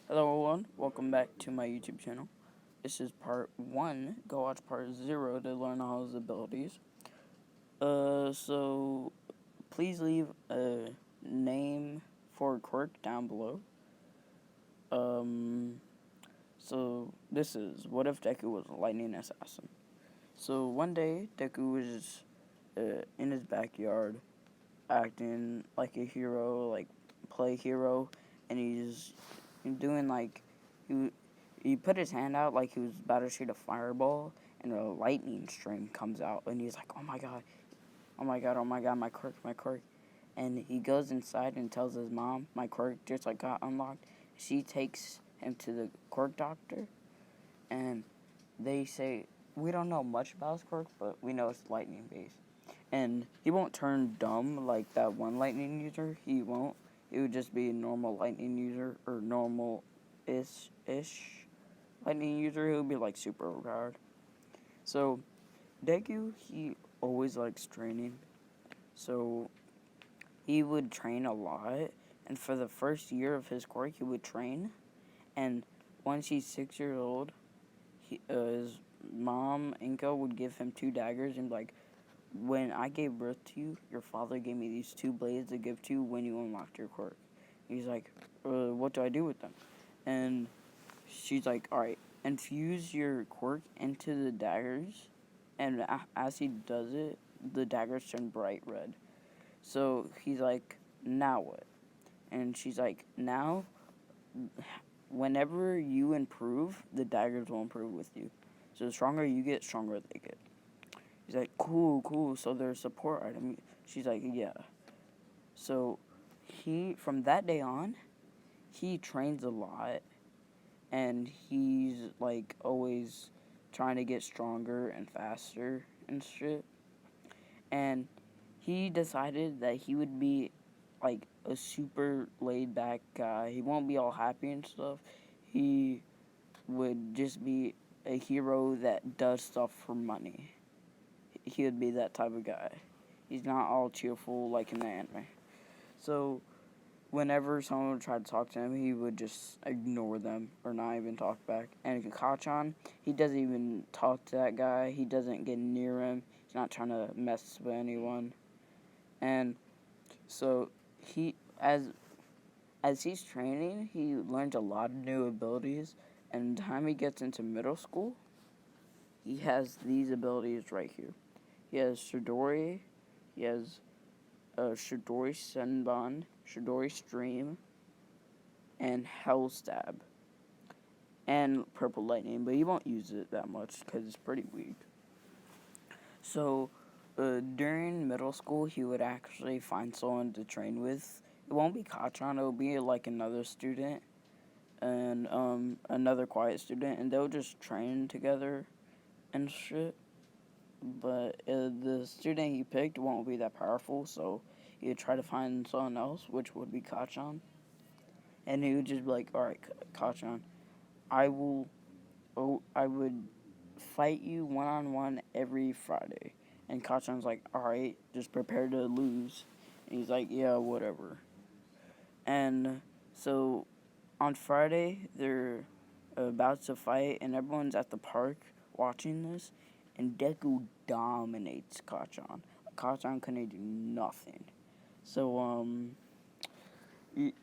Hello everyone, welcome back to my YouTube channel. This is part 1, go watch part 0 to learn all his abilities. So please leave a name for quirk down below. So this is, what if Deku was a lightning assassin? So one day, Deku was in his backyard acting like a hero, like play hero, and he's doing like, he put his hand out like he was about to shoot a fireball, and a lightning stream comes out, and he's like, oh my god, oh my god, oh my god, my quirk, my quirk. And he goes inside and tells his mom, my quirk just like got unlocked. She takes him to the quirk doctor, and they say, we don't know much about his quirk, but we know it's lightning based. And he won't turn dumb like that one lightning user. He won't. It would just be a normal lightning user, or normal-ish lightning user. He would be like super overpowered. So Deku, he always likes training. So he would train a lot. And for the first year of his quirk, he would train. And once he's 6 years old, his mom, Inko, would give him 2 daggers and be like, when I gave birth to you, your father gave me these 2 blades to give to you when you unlocked your quirk. He's like, what do I do with them? And she's like, alright, infuse your quirk into the daggers, and as he does it, the daggers turn bright red. So he's like, now what? And she's like, now, whenever you improve, the daggers will improve with you. So the stronger you get, stronger they get. He's like, cool, so they're a support item. She's like, yeah. So from that day on, he trains a lot, and he's like always trying to get stronger and faster and shit. And he decided that he would be like a super laid back guy. He won't be all happy and stuff. He would just be a hero that does stuff for money. He would be that type of guy. He's not all cheerful like in the anime. So whenever someone would try to talk to him, he would just ignore them or not even talk back. And Kachan, he doesn't even talk to that guy. He doesn't get near him. He's not trying to mess with anyone. And so he, as he's training, he learns a lot of new abilities. And the time he gets into middle school, he has these abilities right here. He has Shidori, he has Shidori Senbon, Shidori Stream, and Hell Stab, and Purple Lightning, but he won't use it that much because it's pretty weak. So during middle school, he would actually find someone to train with. It won't be Kachan, it'll be like another student and another quiet student, and they'll just train together and shit. But the student he picked won't be that powerful, so he would try to find someone else, which would be Kachan. And he would just be like, alright, Kachan, I would fight you one-on-one every Friday. And Kachan's like, alright, just prepare to lose. And he's like, yeah, whatever. And so on Friday, they're about to fight, and everyone's at the park watching this, and Deku dominates Kachan. Kachan couldn't do nothing. So,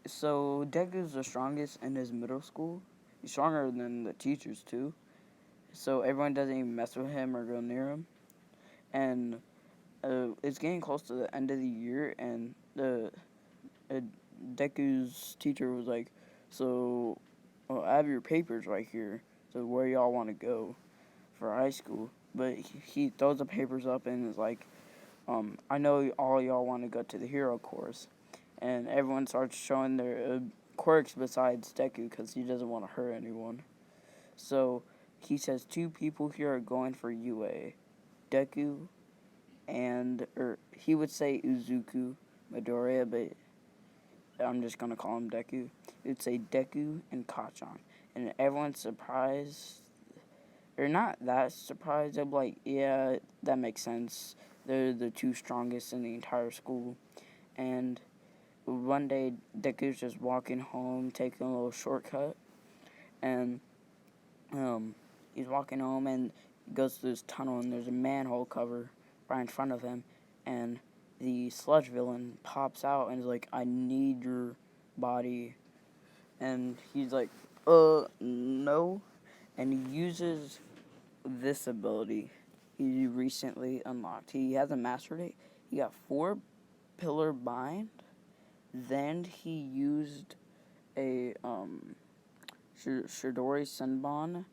so Deku's the strongest in his middle school. He's stronger than the teachers, too. So everyone doesn't even mess with him or go near him. And it's getting close to the end of the year, and Deku's teacher was like, so, well, I have your papers right here. So where y'all want to go for high school? But he throws the papers up and is like, I know all y'all want to go to the hero course. And everyone starts showing their quirks besides Deku because he doesn't want to hurt anyone. So he says 2 people here are going for UA. Deku or he would say Uzuku Midoriya, but I'm just going to call him Deku. He would say Deku and Kachan. And everyone's surprised. They're not that surprised. They're like, yeah, that makes sense. They're the 2 strongest in the entire school. And one day, Deku's just walking home, taking a little shortcut. and he's walking home, and he goes through this tunnel, and there's a manhole cover right in front of him, and the sludge villain pops out and is like, "I need your body," and he's like, no," and he uses this ability he recently unlocked. He hasn't mastered it. He got 4 pillar bind. Then he used a Shidori Senbon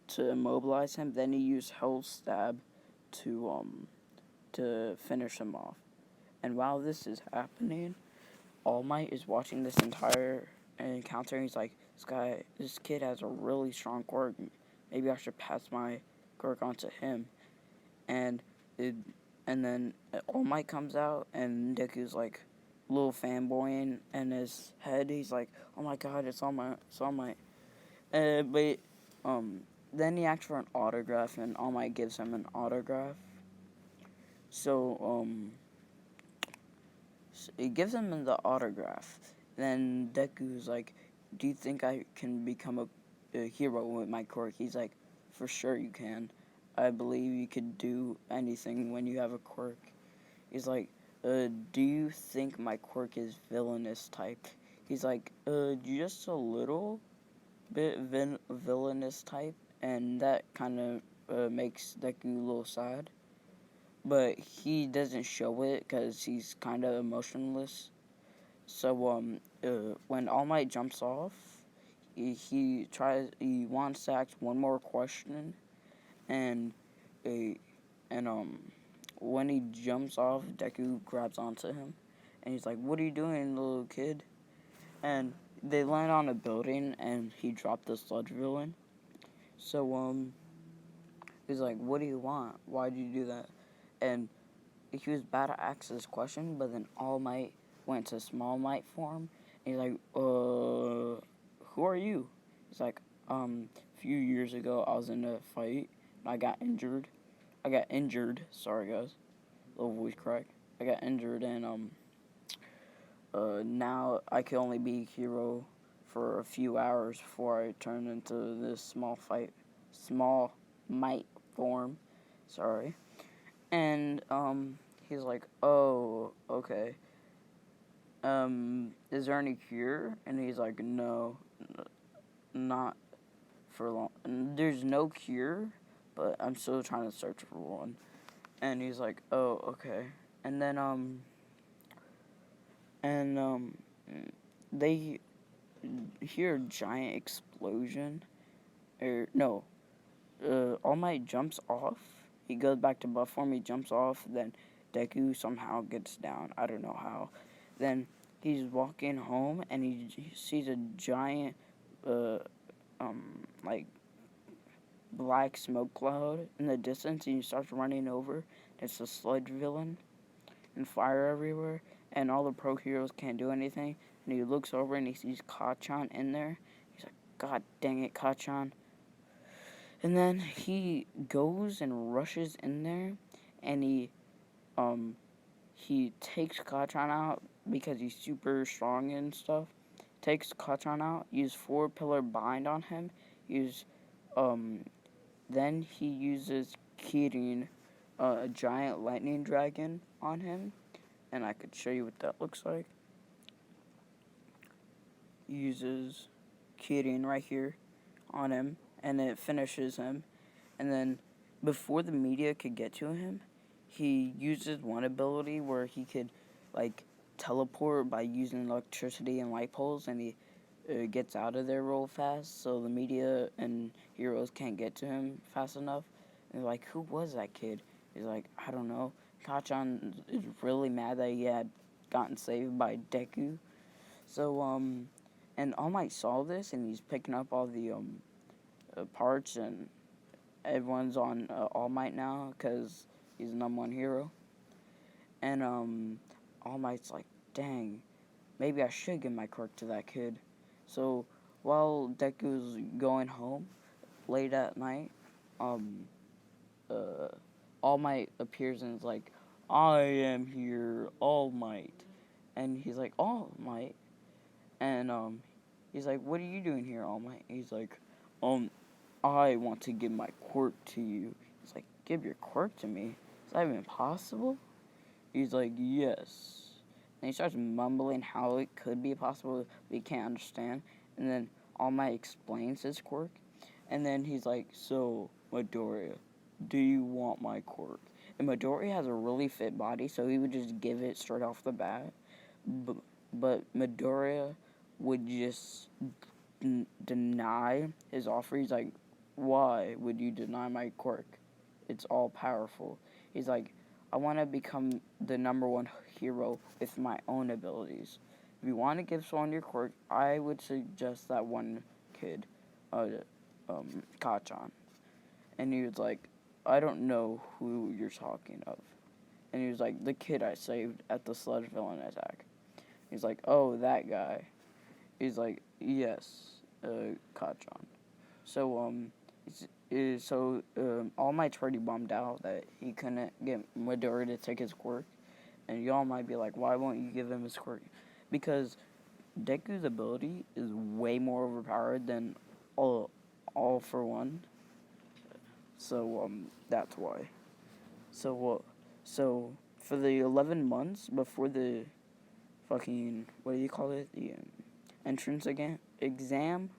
to immobilize him. Then he used Hell's Stab to finish him off. And while this is happening, All Might is watching this entire encounter. And he's like, this kid has a really strong quirk. Maybe I should pass my quirk on to him. And then All Might comes out, and Deku's like a little fanboying in his head. He's like, "Oh my God, it's All Might, it's All Might." But then he asks for an autograph, and All Might gives him an autograph. So he gives him the autograph. Then Deku's like, "Do you think I can become a hero with my quirk?" He's like, "For sure you can. I believe you could do anything when you have a quirk." He's like, "Do you think my quirk is villainous type?" He's like, "Just a little bit villainous type," and that kind of makes Deku a little sad. But he doesn't show it because he's kind of emotionless. So when All Might jumps off, he wants to ask one more question, and when he jumps off, Deku grabs onto him, and he's like, "What are you doing, little kid?" And they land on a building, and he dropped the sludge villain. So he's like, "What do you want? Why did you do that?" And he was about to ask this question, but then All Might went to Small Might form, and he's like, who are you?" He's like, "A few years ago, I was in a fight, and I got injured. Sorry, guys. Little voice crack. I got injured, and now I can only be a hero for a few hours before I turn into this small might form. Sorry." And he's like, "Oh, okay. Is there any cure?" And he's like, "No, not for long. There's no cure, but I'm still trying to search for one." And he's like, "Oh, okay." And then they hear a giant explosion. No, All Might jumps off. He goes back to buff form. He jumps off. Then Deku somehow gets down. I don't know how. Then he's walking home, and he sees a giant, like black smoke cloud in the distance, and he starts running over. It's a sludge villain, and fire everywhere, and all the pro heroes can't do anything. And he looks over, and he sees Kachan in there. He's like, "God dang it, Kachan." And then he goes and rushes in there, and he takes Kachan out because he's super strong and stuff. Takes Kachan out, use 4 pillar bind on him, then he uses Kirin, a giant lightning dragon, on him, and I could show you what that looks like. He uses Kirin right here on him, and it finishes him. And then before the media could get to him, he uses one ability where he could like teleport by using electricity and light poles, and he gets out of there real fast, so the media and heroes can't get to him fast enough. And they're like, "Who was that kid?" He's like, "I don't know." Kachan is really mad that he had gotten saved by Deku. So and All Might saw this, and he's picking up all the parts, and everyone's on All Might now because he's the #1 hero. And All Might's like, "Dang, maybe I should give my quirk to that kid." So while Deku's going home late at night, All Might appears and is like, "I am here, All Might." And he's like, "All Might." And He's like, what are you doing here, All Might? He's like, I want to give my quirk to you. He's like, give your quirk to me? Is that even possible? He's like, yes. And he starts mumbling how it could be possible, but he can't understand. And then All Might explains his quirk. And then he's like, so, Midoriya, do you want my quirk? And Midoriya has a really fit body, so he would just give it straight off the bat. But Midoriya would just deny his offer. He's like, why would you deny my quirk? It's all powerful. He's like, I want to become the number one hero with my own abilities. If you want to give someone your quirk, I would suggest that one kid, Kachan. And he was like, I don't know who you're talking of. And he was like, the kid I saved at the sludge villain attack. He's like, oh, that guy. He's like, yes, Kachan. So, All Might's pretty bummed out that he couldn't get Midoriya to take his quirk. And y'all might be like, why won't you give him his quirk? Because Deku's ability is way more overpowered than all for one. So, that's why. So for the 11 months before the fucking, what do you call it? The entrance exam,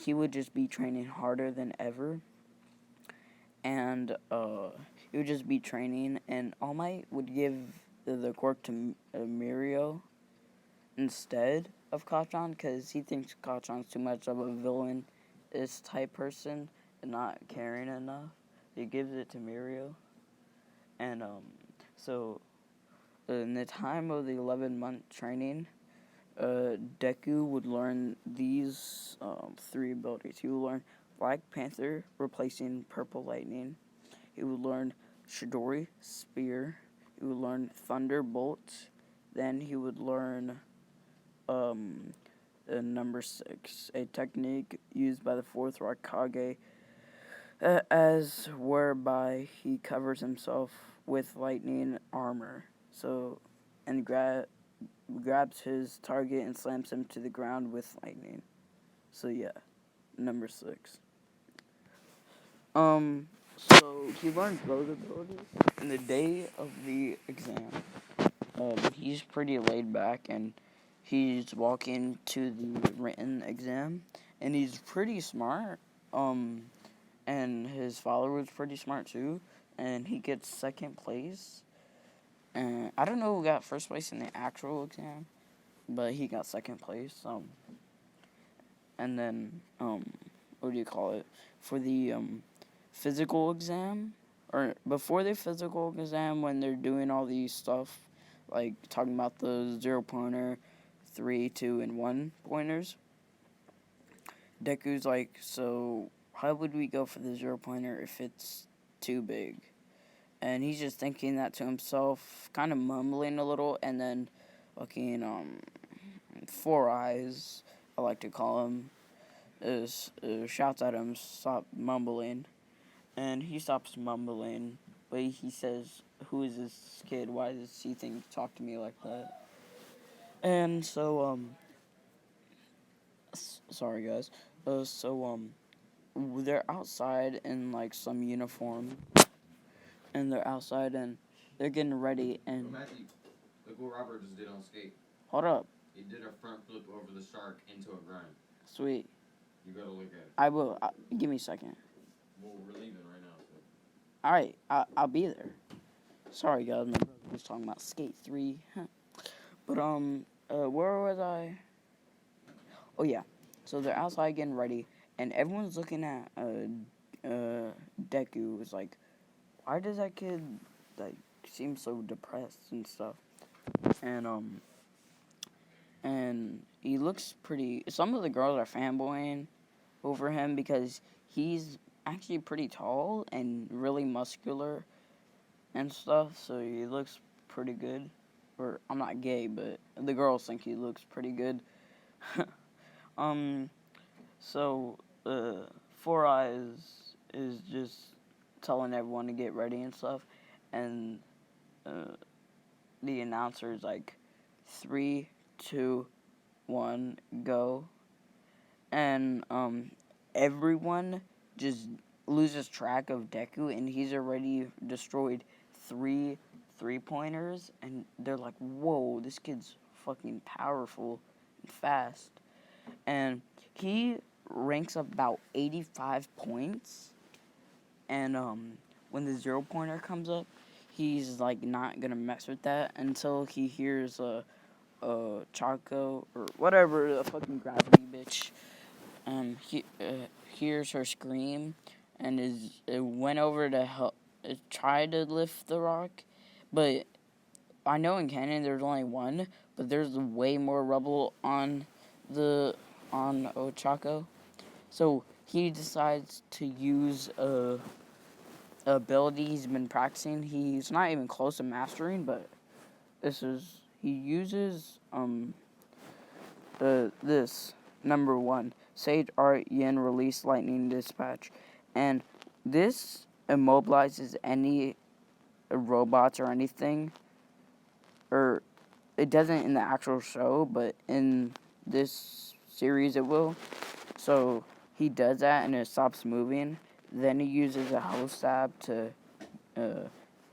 he would just be training harder than ever. And, he would just be training, and All Might would give the quirk to Mirio instead of Kachan, because he thinks Kachan's too much of a villain-ish type person and not caring enough. He gives it to Mirio. And, so, in the time of the 11-month training, Deku would learn these 3 abilities. He would learn Black Panther, replacing Purple Lightning. He would learn Chidori, Spear. He would learn Thunderbolt. Then he would learn number 6, a technique used by the 4th Raikage, as whereby he covers himself with lightning armor. So, and grabs his target and slams him to the ground with lightning. So yeah, number 6. So he learned both abilities. And the day of the exam, he's pretty laid back, and he's walking to the written exam, and he's pretty smart. And his follower was pretty smart too, and he gets 2nd place. And I don't know who got 1st place in the actual exam, but he got 2nd place. And then what do you call it? For the physical exam, or before the physical exam, when they're doing all these stuff, like talking about the 0-pointer, 3, 2, and 1 pointers, Deku's like, so how would we go for the 0-pointer if it's too big? And he's just thinking that to himself, kind of mumbling a little, and then fucking 4 Eyes, I like to call him, shouts at him, stop mumbling. And he stops mumbling, but he says, who is this kid? Why does he talk to me like that? And so, sorry guys. They're outside in like some uniform, and they're outside and they're getting ready. And Matthew, look what Robert just did on skate. Hold up. He did a front flip over the shark into a grind. Sweet. You gotta look at it. I will. Give me a second. Well, we're leaving right now. So. All right, I'll be there. Sorry guys, my brother was talking about Skate 3. But where was I? Oh yeah. So they're outside getting ready, and everyone's looking at Deku. It's like, why does that kid like seem so depressed and stuff? And he looks pretty. Some of the girls are fanboying over him because he's actually pretty tall and really muscular and stuff. So he looks pretty good. Or I'm not gay, but the girls think he looks pretty good. So 4 Eyes is just telling everyone to get ready and stuff, and the announcer is like, 3, 2, 1, go. and everyone just loses track of Deku, and he's already destroyed 3 3-pointers, and they're like, "Whoa, this kid's fucking powerful and fast." And he ranks up about 85 points, and when the 0-pointer comes up, he's like not gonna mess with that until he hears Choco or whatever the fucking gravity bitch he hears her scream, and went over to help, try to lift the rock, but I know in canon there's only one, but there's way more rubble on Ochako, so he decides to use a ability he's been practicing. He's not even close to mastering, but he uses this number 1 Sage Art Yin Release Lightning Dispatch, and this immobilizes any robots or anything, or it doesn't in the actual show, but in this series it will. So he does that and it stops moving. Then he uses a house stab to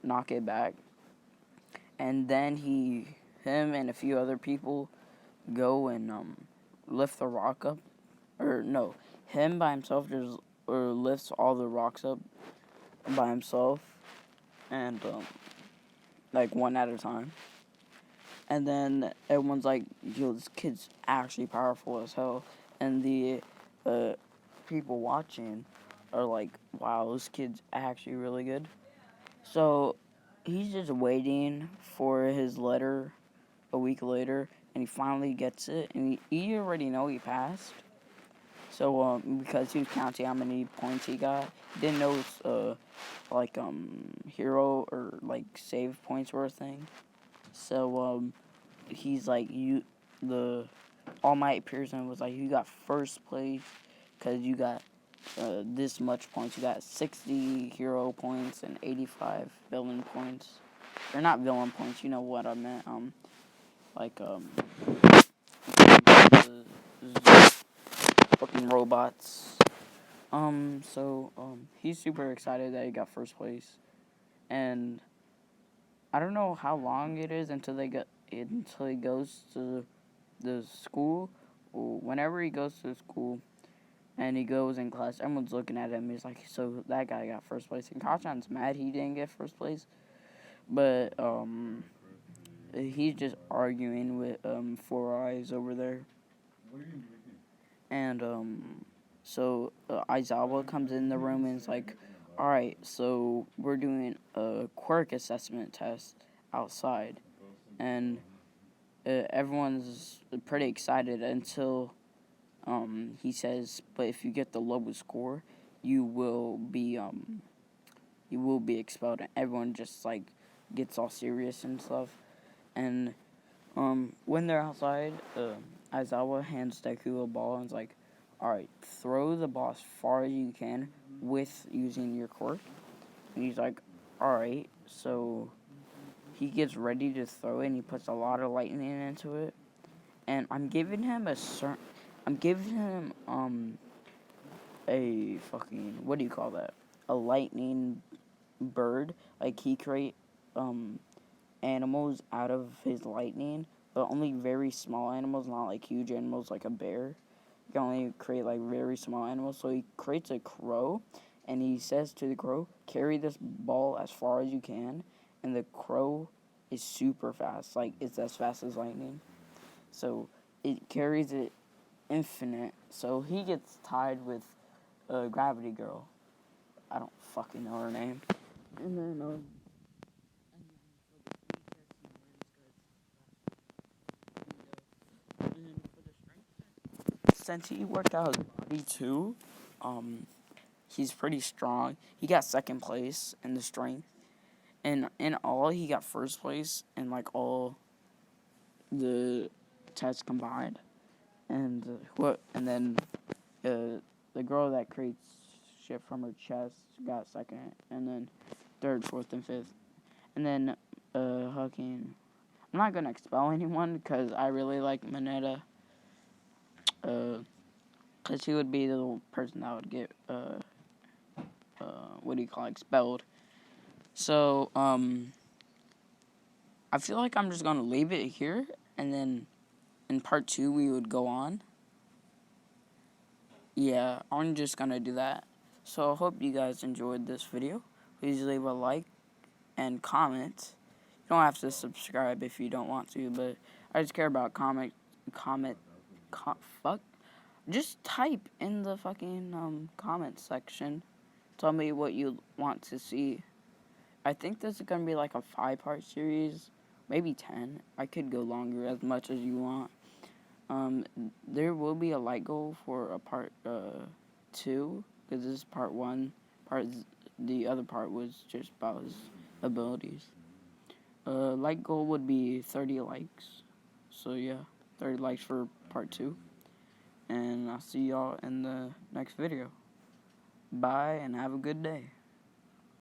knock it back, and then him and a few other people go and lift the rock up, or no, him by himself just lifts all the rocks up by himself, and like one at a time. And then everyone's like, "Yo, this kid's actually powerful as hell," and the people watching are like, "Wow, this kid's actually really good." So he's just waiting for his letter a week later, and he finally gets it, and he already know he passed. So because he was counting how many points he got, he didn't know hero or like save points were a thing. So he's like, the All Might Pearson was like, "You got first place because you got this much points. You got 60 hero points and 85 villain points. They're not villain points, you know what I meant. Fucking robots." He's super excited that he got first place, and I don't know how long it is until he goes to the school. Whenever he goes to school and he goes in class, everyone's looking at him. He's like, "So that guy got first place," and Kachan's mad he didn't get first place, but he's just arguing with Four Eyes over there, and Aizawa comes in the room and is like, "Alright, so we're doing a quirk assessment test outside." And everyone's pretty excited until he says, "But if you get the lowest score, you will be expelled." And everyone just like gets all serious and stuff. And when they're outside, Aizawa hands Deku a ball and is like, "Alright, throw the ball as far as you can with using your quirk." And he's like, "Alright." So he gets ready to throw it, and he puts a lot of lightning into it. And I'm giving him a fucking, what do you call that? A lightning bird. Like, he create animals out of his lightning, but only very small animals, not like huge animals like a bear. He can only create like very small animals. So he creates a crow, and he says to the crow, "Carry this ball as far as you can." And the crow is super fast, like it's as fast as lightning. So it carries it infinite. So he gets tied with Gravity Girl. I don't fucking know her name. And then since he worked out his body too, he's pretty strong. He got second place in the strength, and in all he got first place in like all the tests combined. And the girl that creates shit from her chest got second, and then third, fourth, and fifth. And then Hucking. I'm not gonna expel anyone because I really like Mineta. Because he would be the person that would get, expelled. So, I feel like I'm just gonna leave it here, and then in part 2 we would go on. Yeah, I'm just gonna do that. So I hope you guys enjoyed this video. Please leave a like and comment. You don't have to subscribe if you don't want to, but I just care about fuck. Just type in the fucking comment section. Tell me what you want to see. I think this is gonna be like a 5-part series, maybe 10. I could go longer, as much as you want. There will be a like goal for a part 2, because this is part 1. The other part was just about his abilities. Like goal would be 30 likes. So yeah, 30 likes for part 2. And I'll see y'all in the next video. Bye, and have a good day.